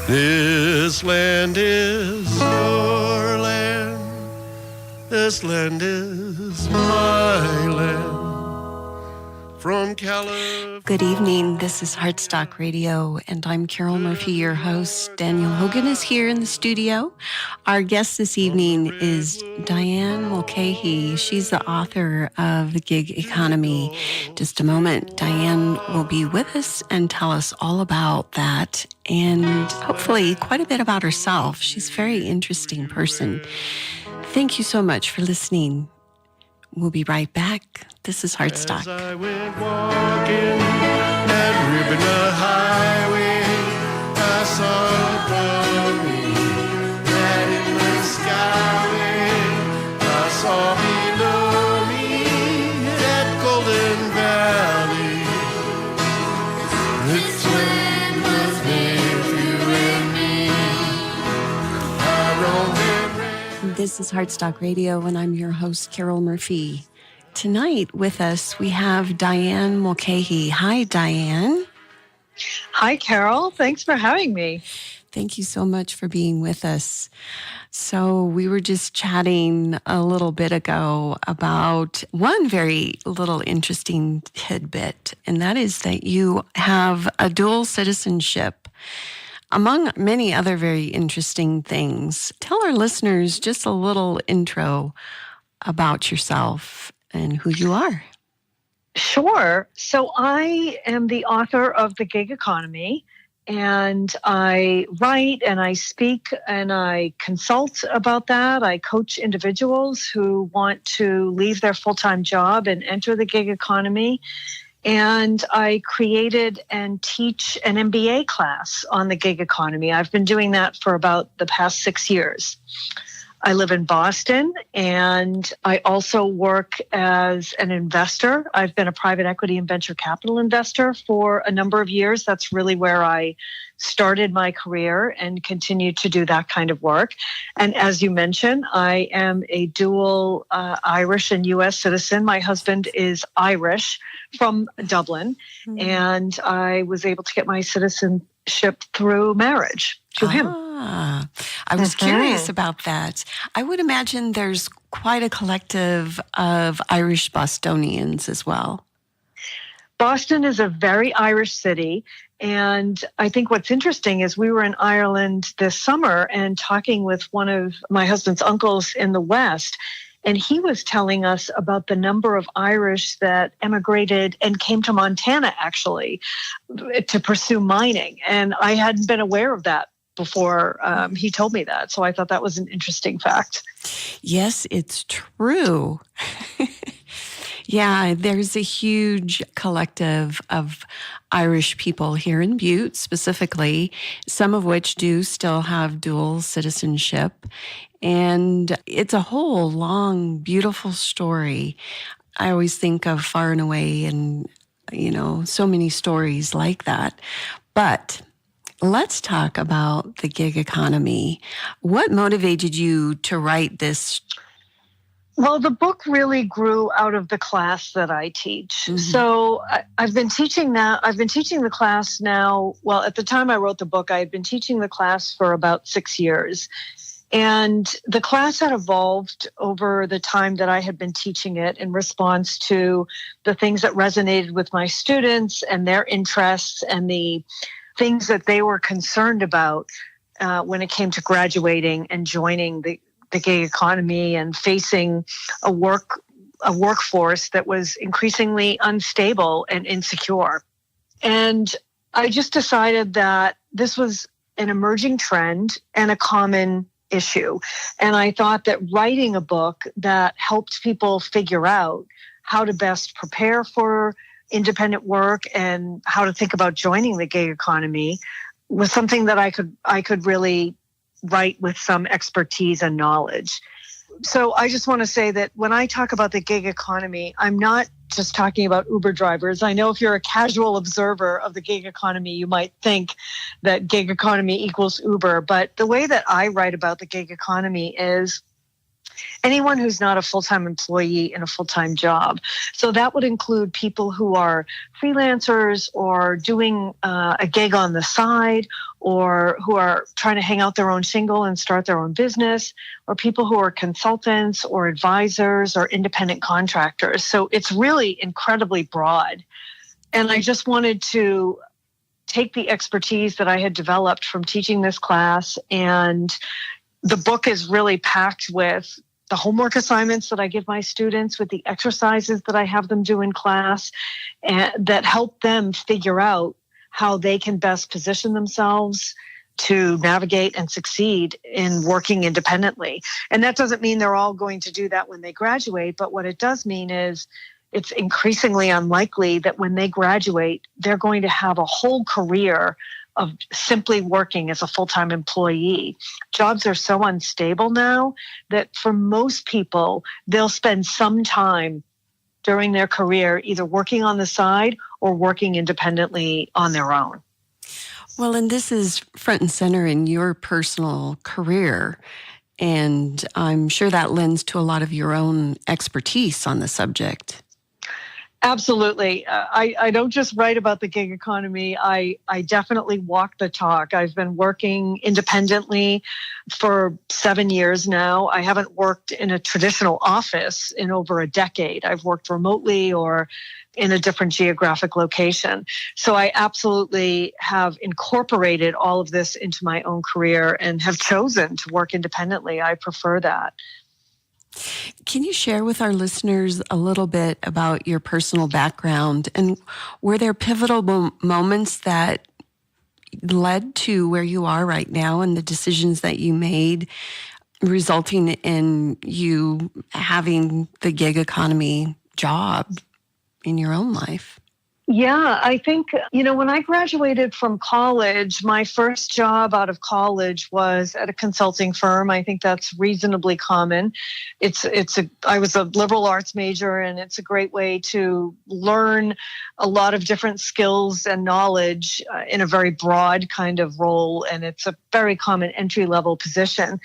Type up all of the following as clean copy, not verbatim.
This land is your land. This land is my land. From California. Good evening. This is Heartstock Radio, and I'm Carol Murphy, your host. Daniel Hogan is here in the studio. Our guest this evening is Diane Mulcahy. She's the author of The Gig Economy. Just a moment, Diane will be with us and tell us all about that, and hopefully quite a bit about herself. She's a very interesting person. Thank you so much for listening. We'll be right back. This is Heartstock. As I went walking and ripping the highway, I saw above me that in the skyway. I saw below me that golden valley. This land was made for you and me. I roamed and ran. This is Heartstock Radio, and I'm your host, Carol Murphy. Tonight with us, we have Diane Mulcahy. Hi, Diane. Hi, Carol. Thanks for having me. Thank you so much for being with us. So we were just chatting a little bit ago about one very little interesting tidbit, and that is that you have a dual citizenship, among many other very interesting things. Tell our listeners just a little intro about yourself and who you are. Sure. So I am the author of The Gig Economy, and I write and I speak and I consult about that. I coach individuals who want to leave their full-time job and enter the gig economy. And I created and teach an MBA class on the gig economy. I've been doing that for about the past 6 years. I live in Boston, and I also work as an investor. I've been a private equity and venture capital investor for a number of years. That's really where I started my career and continue to do that kind of work. And as you mentioned, I am a dual Irish and U.S. citizen. My husband is Irish from Dublin, and I was able to get my citizenship through marriage to him. I was curious about that. I would imagine there's quite a collective of Irish Bostonians as well. Boston is a very Irish city. And I think what's interesting is we were in Ireland this summer and talking with one of my husband's uncles in the West. And he was telling us about the number of Irish that emigrated and came to Montana, actually, to pursue mining. And I hadn't been aware of that before he told me that. So I thought that was an interesting fact. Yes, it's true. Yeah, there's a huge collective of Irish people here in Butte specifically, some of which do still have dual citizenship. And it's a whole long, beautiful story. I always think of Far and Away and, so many stories like that. But let's talk about the gig economy. What motivated you to write this? Well, the book really grew out of the class that I teach. Mm-hmm. So I've been teaching that. I've been teaching the class now. Well, at the time I wrote the book, I had been teaching the class for about 6 years. And the class had evolved over the time that I had been teaching it in response to the things that resonated with my students and their interests and the things that they were concerned about when it came to graduating and joining the gig economy and facing a workforce that was increasingly unstable and insecure. And I just decided that this was an emerging trend and a common issue. And I thought that writing a book that helped people figure out how to best prepare for independent work and how to think about joining the gig economy was something that I could really write with some expertise and knowledge. So I just want to say that when I talk about the gig economy, I'm not just talking about Uber drivers. I know if you're a casual observer of the gig economy, you might think that gig economy equals Uber. But the way that I write about the gig economy is anyone who's not a full-time employee in a full-time job. So that would include people who are freelancers or doing a gig on the side, or who are trying to hang out their own shingle and start their own business, or people who are consultants or advisors or independent contractors. So it's really incredibly broad. And I just wanted to take the expertise that I had developed from teaching this class, and the book is really packed with the homework assignments that I give my students, with the exercises that I have them do in class, and that help them figure out how they can best position themselves to navigate and succeed in working independently. And that doesn't mean they're all going to do that when they graduate, but what it does mean is it's increasingly unlikely that when they graduate, they're going to have a whole career of simply working as a full-time employee. Jobs are so unstable now that for most people, they'll spend some time during their career either working on the side or working independently on their own. Well, and this is front and center in your personal career, and I'm sure that lends to a lot of your own expertise on the subject. Absolutely. I don't just write about the gig economy. I definitely walk the talk. I've been working independently for 7 years now. I haven't worked in a traditional office in over a decade. I've worked remotely or in a different geographic location. So I absolutely have incorporated all of this into my own career and have chosen to work independently. I prefer that. Can you share with our listeners a little bit about your personal background, and were there pivotal moments that led to where you are right now and the decisions that you made resulting in you having the gig economy job in your own life? Yeah, I think, when I graduated from college, my first job out of college was at a consulting firm. I think that's reasonably common. I was a liberal arts major, and it's a great way to learn a lot of different skills and knowledge in a very broad kind of role. And it's a very common entry-level position.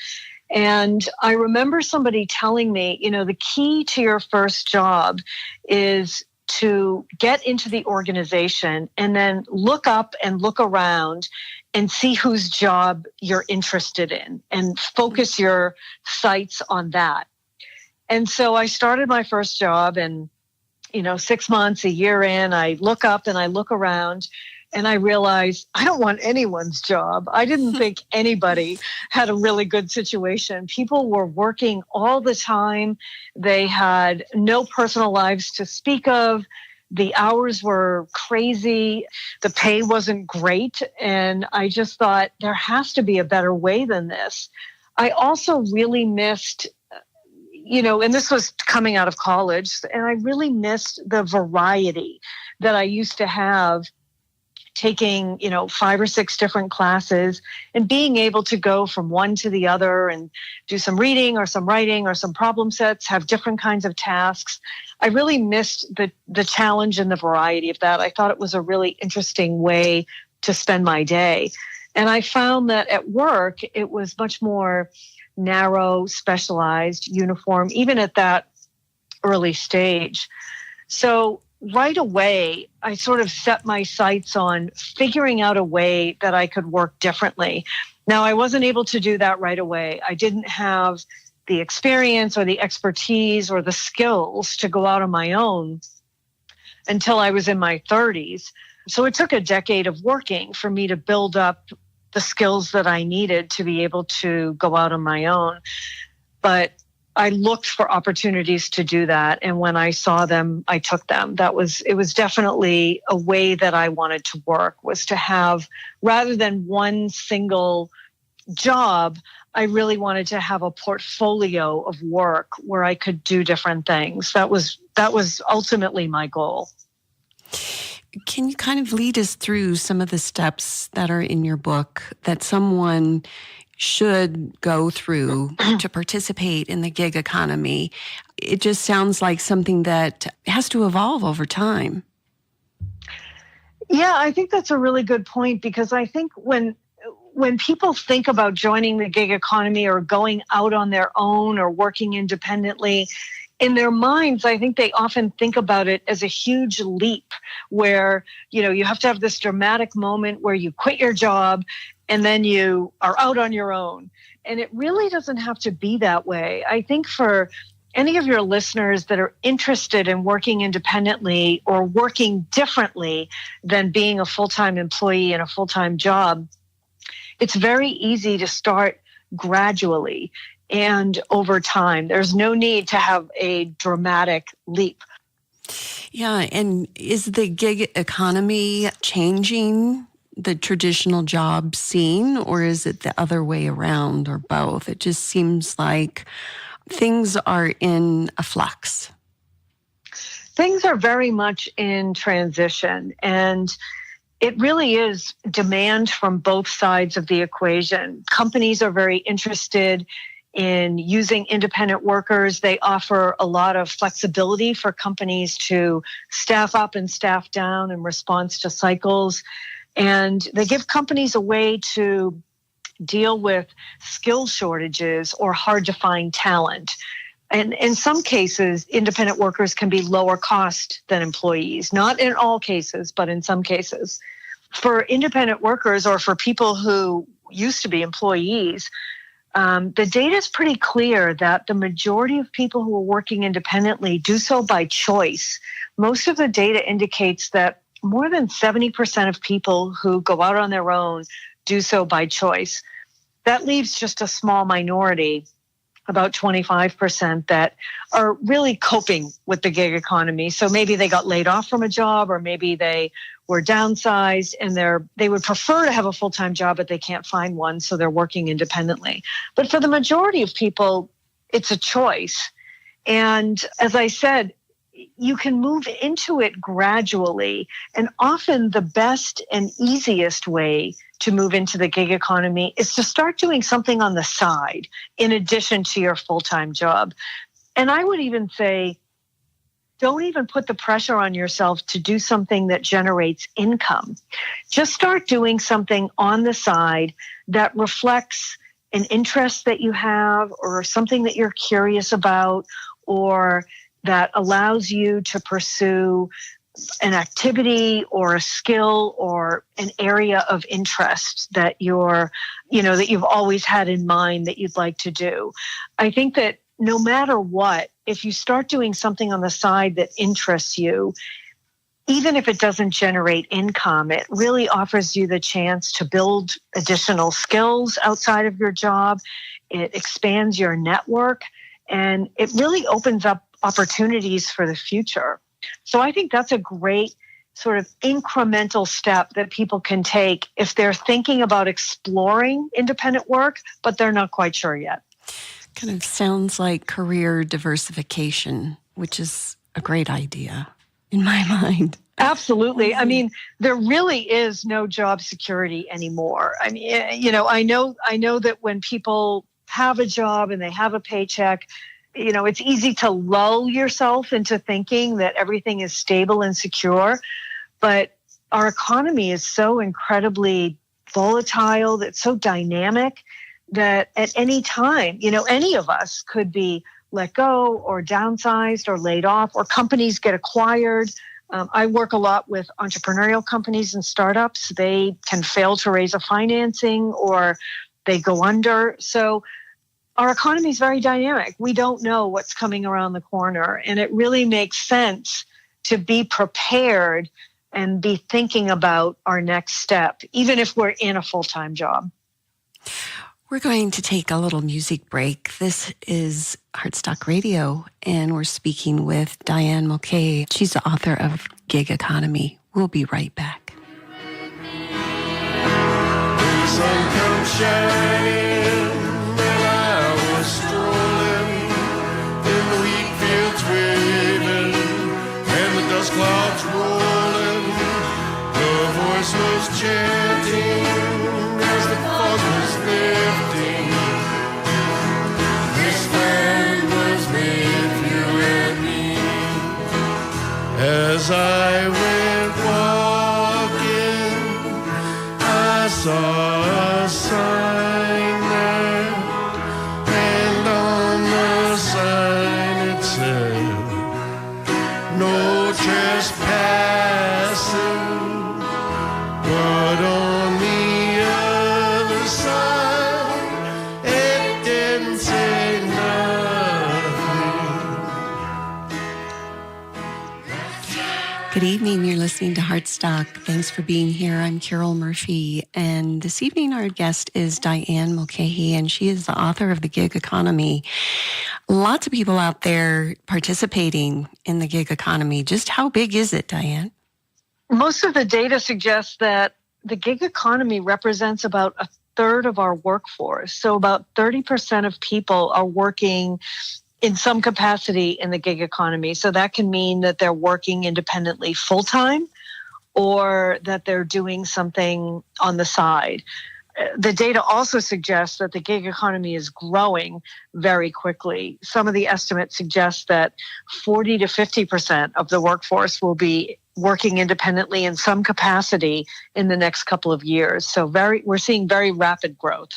And I remember somebody telling me, the key to your first job is to get into the organization and then look up and look around and see whose job you're interested in and focus your sights on that. And so I started my first job, and, 6 months, a year in, I look up and I look around and I realized I don't want anyone's job. I didn't think anybody had a really good situation. People were working all the time. They had no personal lives to speak of. The hours were crazy. The pay wasn't great. And I just thought there has to be a better way than this. I also really missed, and this was coming out of college, and I really missed the variety that I used to have, taking, 5 or 6 different classes and being able to go from one to the other and do some reading or some writing or some problem sets, have different kinds of tasks. I really missed the challenge and the variety of that. I thought it was a really interesting way to spend my day. And I found that at work, it was much more narrow, specialized, uniform, even at that early stage. So right away, I sort of set my sights on figuring out a way that I could work differently. Now, I wasn't able to do that right away. I didn't have the experience or the expertise or the skills to go out on my own until I was in my 30s. So it took a decade of working for me to build up the skills that I needed to be able to go out on my own. But I looked for opportunities to do that. And when I saw them, I took them. It was definitely a way that I wanted to work, was to have, rather than one single job, I really wanted to have a portfolio of work where I could do different things. That was ultimately my goal. Can you kind of lead us through some of the steps that are in your book that someone should go through to participate in the gig economy? It just sounds like something that has to evolve over time. Yeah, I think that's a really good point, because I think when when people think about joining the gig economy or going out on their own or working independently, in their minds, I think they often think about it as a huge leap where, you have to have this dramatic moment where you quit your job and then you are out on your own. And it really doesn't have to be that way. I think for any of your listeners that are interested in working independently or working differently than being a full-time employee in a full-time job, it's very easy to start gradually and over time. There's no need to have a dramatic leap. Yeah, and is the gig economy changing the traditional job scene, or is it the other way around, or both? It just seems like things are in a flux. Things are very much in transition, and it really is demand from both sides of the equation. Companies are very interested in using independent workers. They offer a lot of flexibility for companies to staff up and staff down in response to cycles. And they give companies a way to deal with skill shortages or hard to find talent. And in some cases, independent workers can be lower cost than employees. Not in all cases, but in some cases. For independent workers or for people who used to be employees, the data is pretty clear that the majority of people who are working independently do so by choice. Most of the data indicates that more than 70% of people who go out on their own do so by choice. That leaves just a small minority, about 25%, that are really coping with the gig economy. So maybe they got laid off from a job, or maybe they were downsized and they would prefer to have a full-time job, but they can't find one, so they're working independently. But for the majority of people, it's a choice. And as I said, you can move into it gradually. And often the best and easiest way to move into the gig economy is to start doing something on the side in addition to your full-time job. And I would even say, don't even put the pressure on yourself to do something that generates income. Just start doing something on the side that reflects an interest that you have or something that you're curious about, or that allows you to pursue an activity or a skill or an area of interest that that you've always had in mind that you'd like to do. I think that no matter what, if you start doing something on the side that interests you, even if it doesn't generate income, it really offers you the chance to build additional skills outside of your job. It expands your network, and it really opens up opportunities for the future. So I think that's a great sort of incremental step that people can take if they're thinking about exploring independent work, but they're not quite sure yet. Kind of sounds like career diversification, which is a great idea in my mind. Absolutely. I mean, there really is no job security anymore. I mean, I know that when people have a job and they have a paycheck, it's easy to lull yourself into thinking that everything is stable and secure. But our economy is so incredibly volatile, it's so dynamic that at any time, any of us could be let go or downsized or laid off, or companies get acquired. I work a lot with entrepreneurial companies and startups. They can fail to raise a financing or they go under. So our economy is very dynamic. We don't know what's coming around the corner, and it really makes sense to be prepared and be thinking about our next step, even if we're in a full-time job. We're going to take a little music break. This is Heartstock Radio, and we're speaking with Diane Mulcahy. She's the author of Gig Economy. We'll be right back. The sun comes shining, and I was strolling in the wheat fields waving, and the dust clouds rolling. The voice was chanting as the fog was lifting. This land was made for you and me. As I went walking, I saw a assignment, and on the sign it said, no trespassing, but on the other side, it didn't say nothing. Good evening. You're listening to Heartstock. Thanks for being here. I'm Carol Murphy. And this evening, our guest is Diane Mulcahy, and she is the author of The Gig Economy. Lots of people out there participating in the gig economy. Just how big is it, Diane? Most of the data suggests that the gig economy represents about a third of our workforce. So about 30% of people are working in some capacity in the gig economy. So that can mean that they're working independently full-time or that they're doing something on the side. The data also suggests that the gig economy is growing very quickly. Some of the estimates suggest that 40 to 50% of the workforce will be working independently in some capacity in the next couple of years. So we're seeing very rapid growth.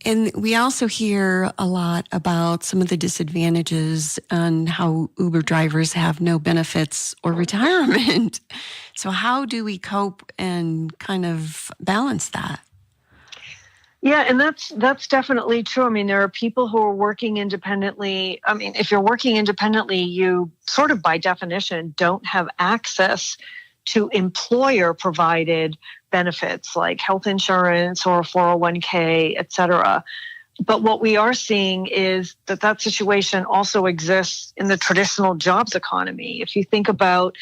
And we also hear a lot about some of the disadvantages and how Uber drivers have no benefits or retirement. So how do we cope and kind of balance that? Yeah, and that's definitely true. I mean, there are people who are working independently. I mean, if you're working independently, you sort of by definition don't have access to employer-provided benefits like health insurance or 401k, et cetera. But what we are seeing is that situation also exists in the traditional jobs economy. If you think about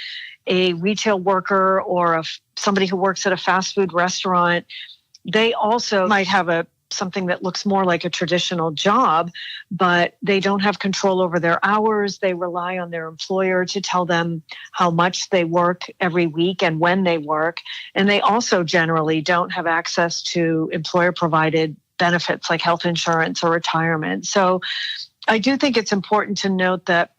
a retail worker or somebody who works at a fast food restaurant, they also might have something that looks more like a traditional job, but they don't have control over their hours. They rely on their employer to tell them how much they work every week and when they work. And they also generally don't have access to employer-provided benefits like health insurance or retirement. So I do think it's important to note that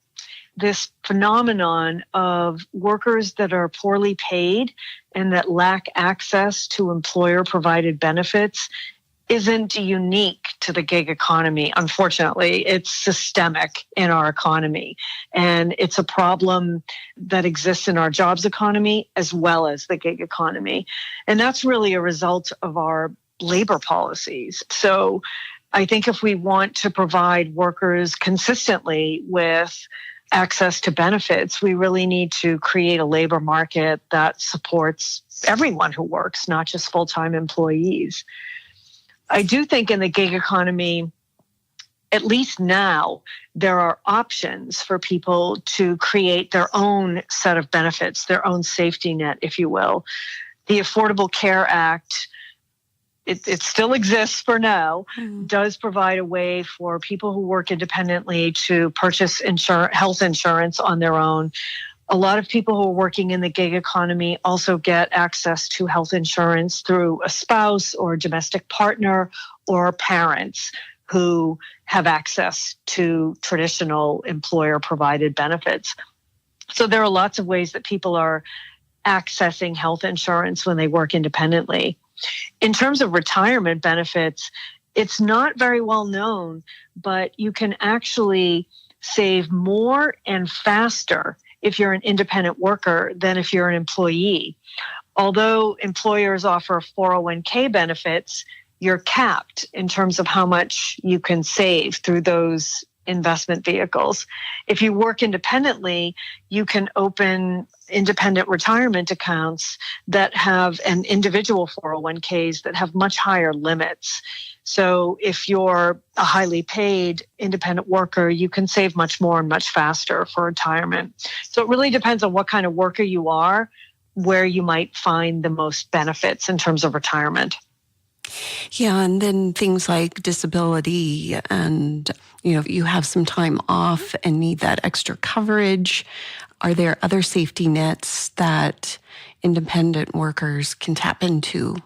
this phenomenon of workers that are poorly paid and that lack access to employer-provided benefits isn't unique to the gig economy. Unfortunately, it's systemic in our economy. And it's a problem that exists in our jobs economy as well as the gig economy. And that's really a result of our labor policies. So I think if we want to provide workers consistently with access to benefits, we really need to create a labor market that supports everyone who works, not just full-time employees. I do think in the gig economy, at least now, there are options for people to create their own set of benefits, their own safety net, if you will. The Affordable Care Act, it still exists for now, does provide a way for people who work independently to purchase health insurance on their own. A lot of people who are working in the gig economy also get access to health insurance through a spouse or domestic partner or parents who have access to traditional employer-provided benefits. So there are lots of ways that people are accessing health insurance when they work independently. In terms of retirement benefits, it's not very well known, but you can actually save more and faster if you're an independent worker than if you're an employee. Although employers offer 401k benefits, you're capped in terms of how much you can save through those investment vehicles. If you work independently, you can open independent retirement accounts that have an individual 401ks that have much higher limits. So if you're a highly paid independent worker, you can save much more and much faster for retirement. So it really depends on what kind of worker you are, where you might find the most benefits in terms of retirement. Yeah, and then things like disability and, if you have some time off and need that extra coverage, are there other safety nets that independent workers can tap into?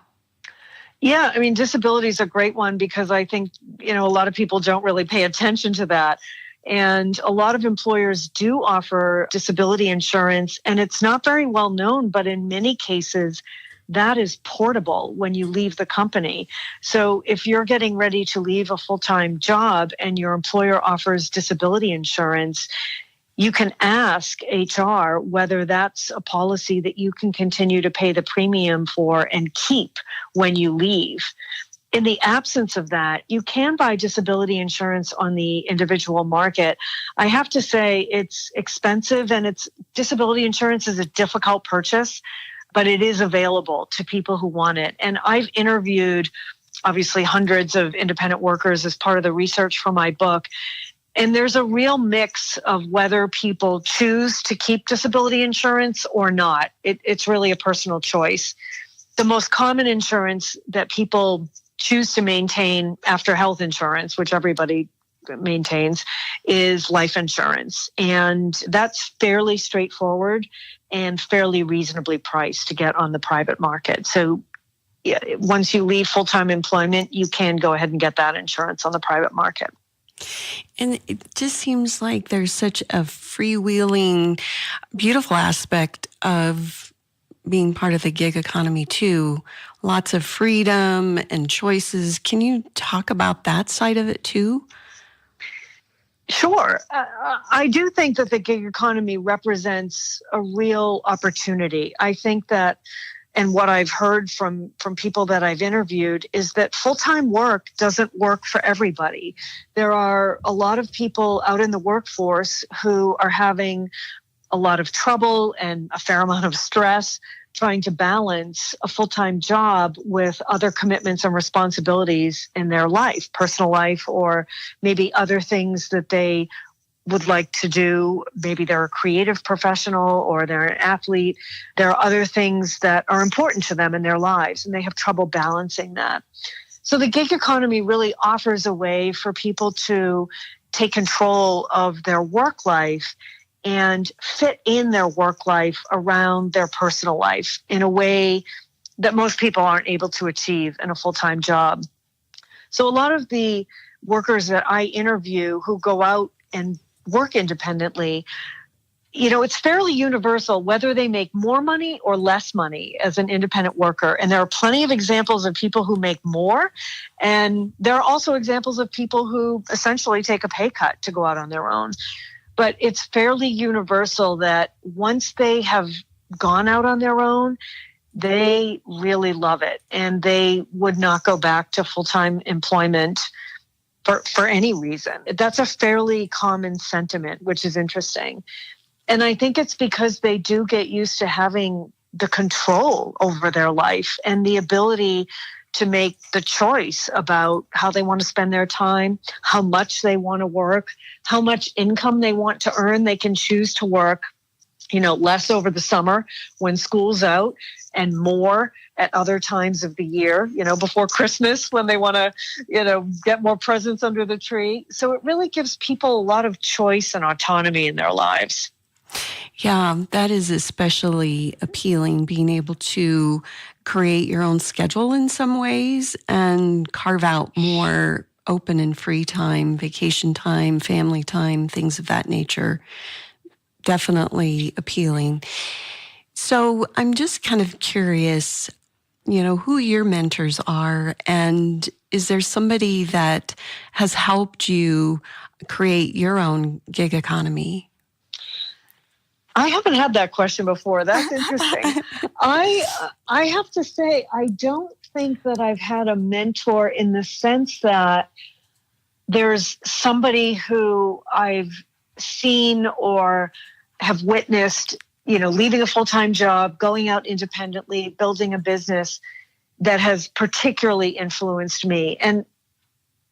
Yeah, I mean, disability is a great one because I think, a lot of people don't really pay attention to that. And a lot of employers do offer disability insurance, and it's not very well known, but in many cases, that is portable when you leave the company. So if you're getting ready to leave a full-time job and your employer offers disability insurance, you can ask HR whether that's a policy that you can continue to pay the premium for and keep when you leave. In the absence of that, you can buy disability insurance on the individual market. I have to say it's expensive, and disability insurance is a difficult purchase, but it is available to people who want it. And I've interviewed obviously hundreds of independent workers as part of the research for my book. And there's a real mix of whether people choose to keep disability insurance or not. It's really a personal choice. The most common insurance that people choose to maintain after health insurance, which everybody maintains, is life insurance. And that's fairly straightforward and fairly reasonably priced to get on the private market. So yeah, once you leave full-time employment, you can go ahead and get that insurance on the private market. And it just seems like there's such a freewheeling, beautiful aspect of being part of the gig economy too. Lots of freedom and choices. Can you talk about that side of it too? Sure. I do think that the gig economy represents a real opportunity. I think that, and what I've heard from people that I've interviewed, is that full-time work doesn't work for everybody. There are a lot of people out in the workforce who are having a lot of trouble and a fair amount of stress trying to balance a full-time job with other commitments and responsibilities in their life, personal life, or maybe other things that they would like to do. Maybe they're a creative professional or they're an athlete. There are other things that are important to them in their lives, and they have trouble balancing that. So the gig economy really offers a way for people to take control of their work life and fit in their work life around their personal life in a way that most people aren't able to achieve in a full-time job. So a lot of the workers that I interview who go out and work independently, it's fairly universal whether they make more money or less money as an independent worker. And there are plenty of examples of people who make more. And there are also examples of people who essentially take a pay cut to go out on their own. But it's fairly universal that once they have gone out on their own, they really love it. And they would not go back to full-time employment for any reason. That's a fairly common sentiment, which is interesting. And I think it's because they do get used to having the control over their life and the ability to make the choice about how they want to spend their time, how much they want to work, how much income they want to earn. They can choose to work, less over the summer when school's out and more at other times of the year, before Christmas when they want to, get more presents under the tree. So it really gives people a lot of choice and autonomy in their lives. Yeah, that is especially appealing, being able to create your own schedule in some ways and carve out more open and free time, vacation time, family time, things of that nature. Definitely appealing. So I'm just kind of curious, who your mentors are, and is there somebody that has helped you create your own gig economy? I haven't had that question before. That's interesting. I have to say, I don't think that I've had a mentor in the sense that there's somebody who I've seen or have witnessed, leaving a full-time job, going out independently, building a business that has particularly influenced me. And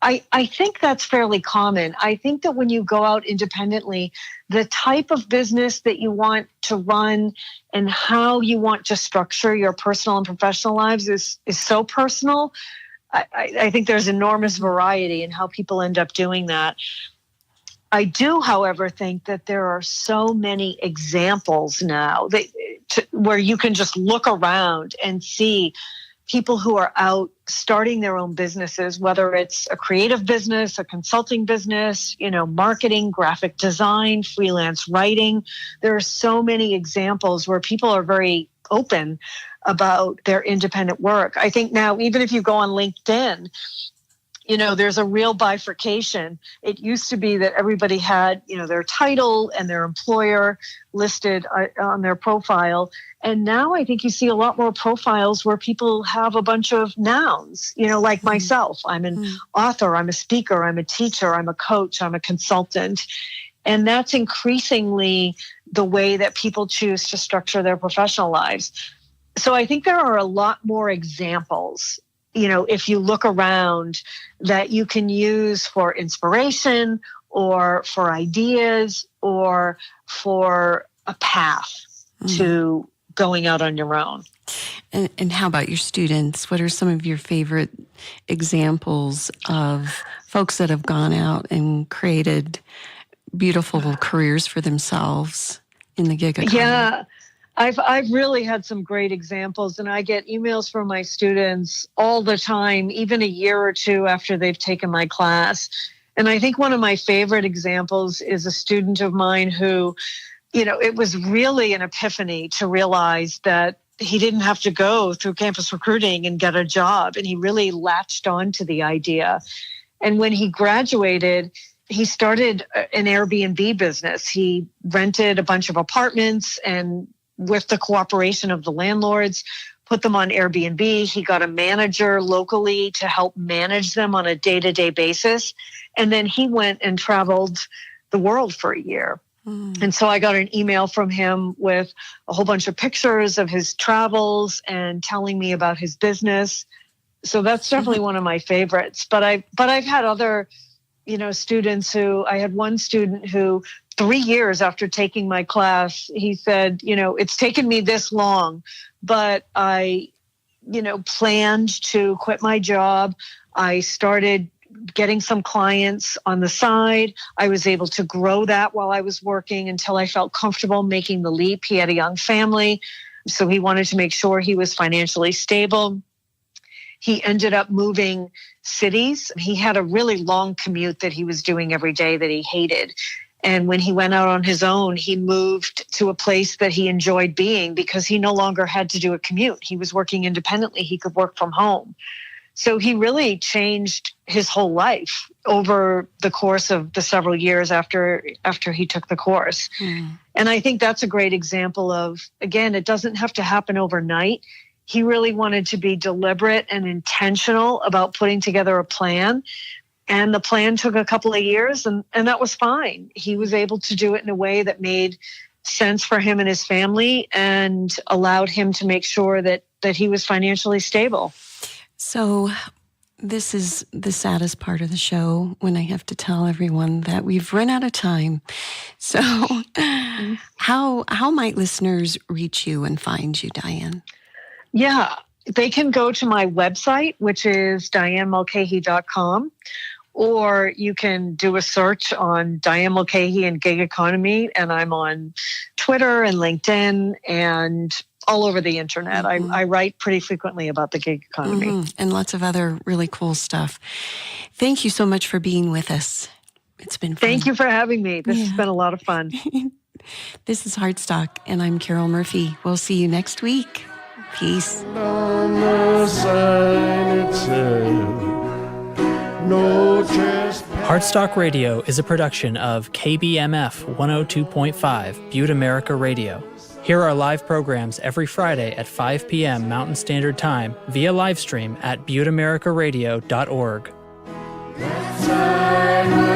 I think that's fairly common. I think that when you go out independently, the type of business that you want to run and how you want to structure your personal and professional lives is so personal. I think there's enormous variety in how people end up doing that. I do, however, think that there are so many examples now where you can just look around and see people who are out starting their own businesses, whether it's a creative business, a consulting business, marketing, graphic design, freelance writing. There are so many examples where people are very open about their independent work. I think now, even if you go on LinkedIn, there's a real bifurcation. It used to be that everybody had, their title and their employer listed on their profile. And now I think you see a lot more profiles where people have a bunch of nouns, like myself. I'm an author, I'm a speaker, I'm a teacher, I'm a coach, I'm a consultant. And that's increasingly the way that people choose to structure their professional lives. So I think there are a lot more examples, if you look around, that you can use for inspiration or for ideas or for a path to going out on your own. And how about your students? What are some of your favorite examples of folks that have gone out and created beautiful careers for themselves in the gig economy? Yeah. I've really had some great examples, and I get emails from my students all the time, even a year or two after they've taken my class. And I think one of my favorite examples is a student of mine who, it was really an epiphany to realize that he didn't have to go through campus recruiting and get a job. And he really latched on to the idea. And when he graduated, he started an Airbnb business. He rented a bunch of apartments and, with the cooperation of the landlords, put them on Airbnb. He got a manager locally to help manage them on a day-to-day basis. And then he went and traveled the world for a year. And so I got an email from him with a whole bunch of pictures of his travels and telling me about his business. So that's definitely one of my favorites. But I've had other, students who, I had one student who 3 years after taking my class, he said, it's taken me this long, but I, planned to quit my job. I started getting some clients on the side. I was able to grow that while I was working until I felt comfortable making the leap. He had a young family, so he wanted to make sure he was financially stable. He ended up moving cities. He had a really long commute that he was doing every day that he hated. And when he went out on his own, he moved to a place that he enjoyed being because he no longer had to do a commute. He was working independently. He could work from home. So he really changed his whole life over the course of the several years after he took the course. And I think that's a great example of, again, it doesn't have to happen overnight. He really wanted to be deliberate and intentional about putting together a plan. And the plan took a couple of years, and that was fine. He was able to do it in a way that made sense for him and his family and allowed him to make sure that he was financially stable. So this is the saddest part of the show, when I have to tell everyone that we've run out of time. So how might listeners reach you and find you, Diane? Yeah, they can go to my website, which is dianemulcahy.com, or you can do a search on Diane Mulcahy and gig economy, and I'm on Twitter and LinkedIn and all over the internet. I write pretty frequently about the gig economy. And lots of other really cool stuff. Thank you so much for being with us. It's been fun. Thank you for having me. This has been a lot of fun. This is Heartstock, and I'm Carol Murphy. We'll see you next week. Peace. On the sign it said, no trespass. Heartstock Radio is a production of KBMF 102.5 Butte America Radio. Hear our live programs every Friday at 5 p.m. Mountain Standard Time via livestream at butteamericaradio.org. That's